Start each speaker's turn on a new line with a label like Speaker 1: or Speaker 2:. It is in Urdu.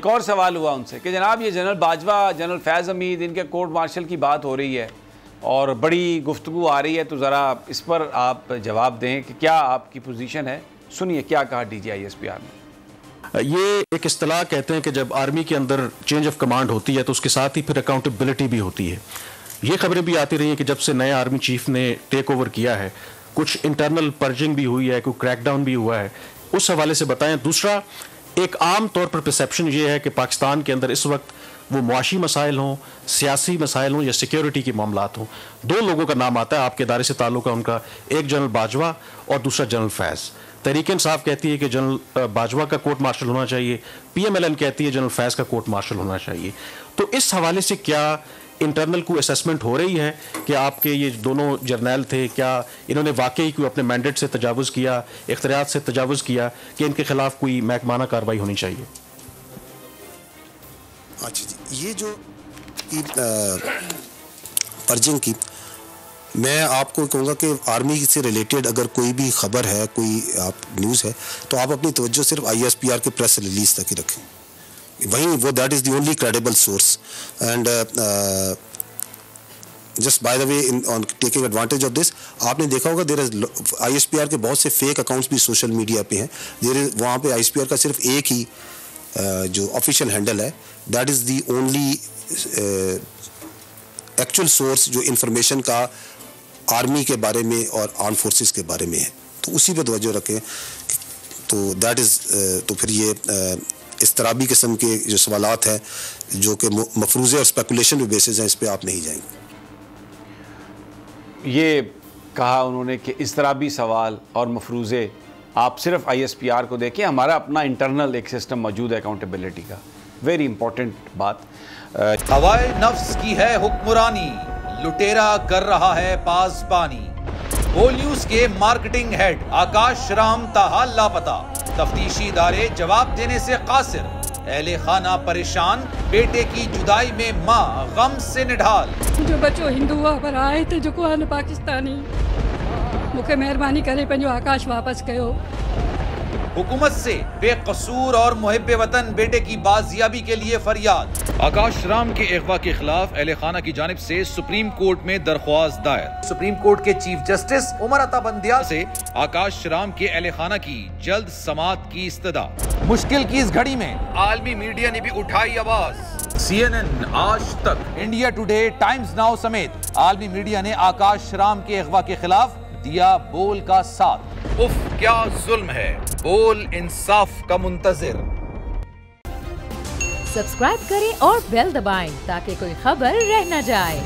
Speaker 1: ایک اور سوال ہوا ان سے کہ جناب یہ جنرل باجوہ، جنرل فیض حمید، ان کے کورٹ مارشل کی بات ہو رہی ہے اور بڑی گفتگو آ رہی ہے، تو ذرا اس پر آپ جواب دیں کہ کیا آپ کی پوزیشن ہے؟ سنیے کیا کہا D G I S P R نے۔
Speaker 2: یہ ایک اصطلاح کہتے ہیں کہ جب آرمی کے اندر چینج آف کمانڈ ہوتی ہے تو اس کے ساتھ ہی پھر اکاؤنٹیبلٹی بھی ہوتی ہے۔ یہ خبریں بھی آتی رہی ہیں کہ جب سے نئے آرمی چیف نے ٹیک اوور کیا ہے کچھ انٹرنل پرجنگ بھی ہوئی ہے، کوئی کریک ڈاؤن بھی ہوا ہے، اس حوالے سے بتائیں۔ دوسرا، ایک عام طور پر پرسیپشن یہ ہے کہ پاکستان کے اندر اس وقت وہ معاشی مسائل ہوں، سیاسی مسائل ہوں یا سیکیورٹی کے معاملات ہوں، دو لوگوں کا نام آتا ہے آپ کے ادارے سے تعلق ہے ان کا، ایک جنرل باجوہ اور دوسرا جنرل فیض۔ تحریک انصاف کہتی ہے کہ جنرل باجوہ کا کورٹ مارشل ہونا چاہیے، پی ایم ایل این کہتی ہے جنرل فیض کا کورٹ مارشل ہونا چاہیے۔ تو اس حوالے سے کیا انٹرنل کو اسیسمنٹ ہو رہی ہے کہ آپ کے یہ دونوں جرنیل تھے، کیا انہوں نے واقعی کوئی اپنے مینڈیٹ سے تجاوز کیا، اختیارات سے تجاوز کیا کہ ان کے خلاف کوئی محکمانہ کارروائی ہونی چاہیے؟
Speaker 3: اچھا جی، یہ جو پرجنگ کی، میں آپ کو کہوں گا کہ آرمی سے ریلیٹڈ اگر کوئی بھی خبر ہے، کوئی آپ نیوز ہے، تو آپ اپنی توجہ صرف آئی ایس پی آر کے پریس ریلیز تک ہی رکھیں، وہیں وہ that is the only credible source. And just by the way on taking advantage of this, آپ نے دیکھا ہوگا دیر از آئی ایس پی آر کے بہت سے فیک اکاؤنٹس بھی سوشل میڈیا پہ ہیں، وہاں پہ آئی ایس پی آر کا صرف ایک ہی جو آفیشیل ہینڈل ہے، that is the only actual source جو انفارمیشن کا آرمی کے بارے میں اور آرم فورسز کے بارے میں ہے، تو اسی پہ توجہ رکھیں۔ تو دیٹ از تو پھر یہ اضطرابی قسم کے جو سوالات ہیں جو کہ مفروضے اور اسپیکولیشن پہ بیسز ہیں، اس پہ آپ نہیں جائیں گے۔
Speaker 1: یہ کہا انہوں نے کہ اضطرابی سوال اور مفروضے آپ صرف آئی ایس پی آر کو دیکھیں، ہمارا اپنا انٹرنل ایک سسٹم موجود ہے اکاؤنٹیبلٹی کا۔ ویری امپورٹنٹ بات۔
Speaker 4: ہوائے نفس کی ہے حکمرانی، لٹیرا کر رہا ہے پاسبانی۔ بول نیوز کے مارکیٹنگ ہیڈ آکاش رام تاحال لاپتہ، تفتیشی ادارے جواب دینے سے قاصر، اہل خانہ پریشان، بیٹے کی جدائی میں ماں غم سے نڈھال۔
Speaker 5: جو بچو ہندو ہوا پر آئے تھے جو کوان پاکستانی، مکھے مہربانی کرے پنجو آکاش واپس کیو۔
Speaker 4: حکومت سے بے قصور اور محب وطن بیٹے کی بازیابی کے لیے فریاد۔ آکاش رام کے اغوا کے خلاف اہل خانہ کی جانب سے سپریم کورٹ میں درخواست دائر۔ سپریم کورٹ کے چیف جسٹس عمر عطا بندیال سے آکاش رام کے اہل خانہ کی جلد سماعت کی استدعا۔ مشکل کی اس گھڑی میں عالمی میڈیا نے بھی اٹھائی آواز۔ سی این این، آج تک، انڈیا ٹوڈے، ٹائمز ناؤ سمیت عالمی میڈیا نے آکاش رام کے اغوا کے خلاف دیا بول کا ساتھ۔ اف کیا ظلم ہے، بول انصاف کا منتظر۔
Speaker 6: سبسکرائب کریں اور بیل دبائیں تاکہ کوئی خبر رہ نہ جائے۔